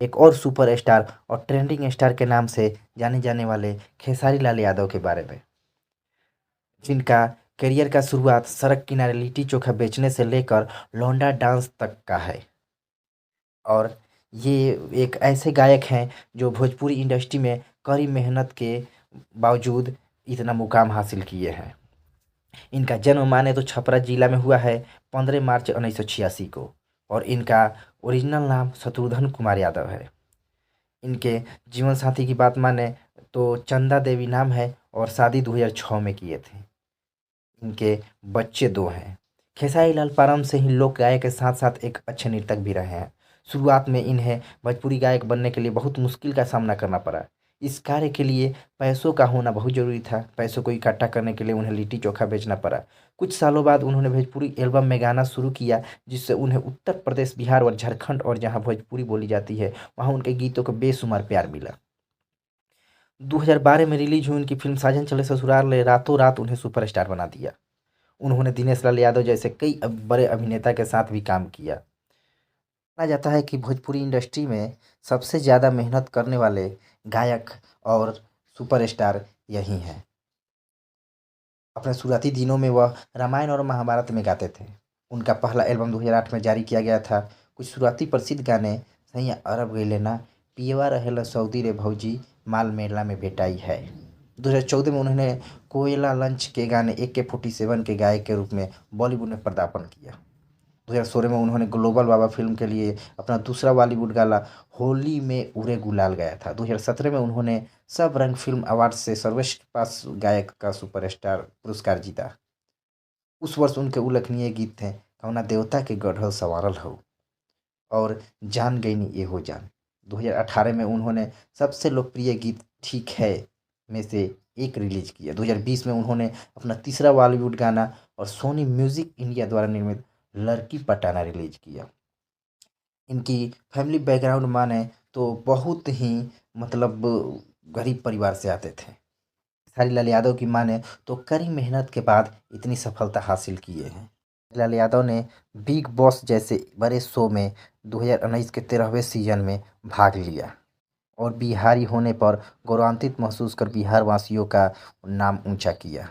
एक और सुपरस्टार और ट्रेंडिंग स्टार के नाम से जाने जाने वाले खेसारी लाल यादव के बारे में, जिनका करियर का शुरुआत सड़क किनारे लिट्टी चोखा बेचने से लेकर लौंडा डांस तक का है। और ये एक ऐसे गायक हैं जो भोजपुरी इंडस्ट्री में कड़ी मेहनत के बावजूद इतना मुकाम हासिल किए हैं। इनका जन्म माने तो छपरा जिला में हुआ है 15 मार्च 1986 को, और इनका ओरिजिनल नाम शत्रुघ्न कुमार यादव है। इनके जीवन साथी की बात माने तो चंदा देवी नाम है और शादी 2006 में किए थे। इनके बच्चे दो हैं। खेसारी लाल प्रारंभ से ही लोक गायक के साथ साथ एक अच्छे नर्तक भी रहे हैं। शुरुआत में इन्हें भोजपुरी गायक बनने के लिए बहुत मुश्किल का सामना करना पड़ा। इस कार्य के लिए पैसों का होना बहुत ज़रूरी था। पैसों को इकट्ठा करने के लिए उन्हें लिट्टी चोखा बेचना पड़ा। कुछ सालों बाद उन्होंने भोजपुरी एल्बम में गाना शुरू किया, जिससे उन्हें उत्तर प्रदेश, बिहार और झारखंड और जहाँ भोजपुरी बोली जाती है वहाँ उनके गीतों को बेशुमार प्यार मिला। 2012 में रिलीज हुई उनकी फिल्म साजन चले ससुराल ने रातों रात उन्हें सुपरस्टार बना दिया। उन्होंने दिनेश लाल यादव जैसे कई बड़े अभिनेता के साथ भी काम किया। माना जाता है कि भोजपुरी इंडस्ट्री में सबसे ज़्यादा मेहनत करने वाले गायक और सुपरस्टार यही हैं। अपने शुरुआती दिनों में वह रामायण और महाभारत में गाते थे। उनका पहला एल्बम 2008 में जारी किया गया था। कुछ शुरुआती प्रसिद्ध गाने सैया अरब गइले ना, पियवा रहेला सऊदी रे भौजी, माल मेला में भेटाई है। 2014 में उन्होंने कोयला लंच के गाने AK-47 के गायक के रूप में बॉलीवुड में पदार्पण किया। 2016 में उन्होंने ग्लोबल बाबा फिल्म के लिए अपना दूसरा बॉलीवुड गाना होली में उड़े गुलाल गाया था। 2017 में उन्होंने सब रंग फिल्म अवार्ड से सर्वश्रेष्ठ पास गायक का सुपरस्टार पुरस्कार जीता। उस वर्ष उनके उल्लेखनीय गीत थे कौना देवता के गढ़ल संवारल हो और जान गईनी ये हो जान। 2018 में उन्होंने सबसे लोकप्रिय गीत ठीक है में से एक रिलीज किया। 2020 में उन्होंने अपना तीसरा बॉलीवुड गाना और सोनी म्यूजिक इंडिया द्वारा निर्मित लड़की पटाना रिलीज किया। इनकी फैमिली बैकग्राउंड माने तो बहुत ही मतलब गरीब परिवार से आते थे। खेसारी लाल यादव की माने तो कड़ी मेहनत के बाद इतनी सफलता हासिल किए हैं। लाल यादव ने बिग बॉस जैसे बड़े शो में 2019 के 13वें सीजन में भाग लिया और बिहारी होने पर गौरवान्वित महसूस कर बिहार वासियों का नाम ऊंचा किया।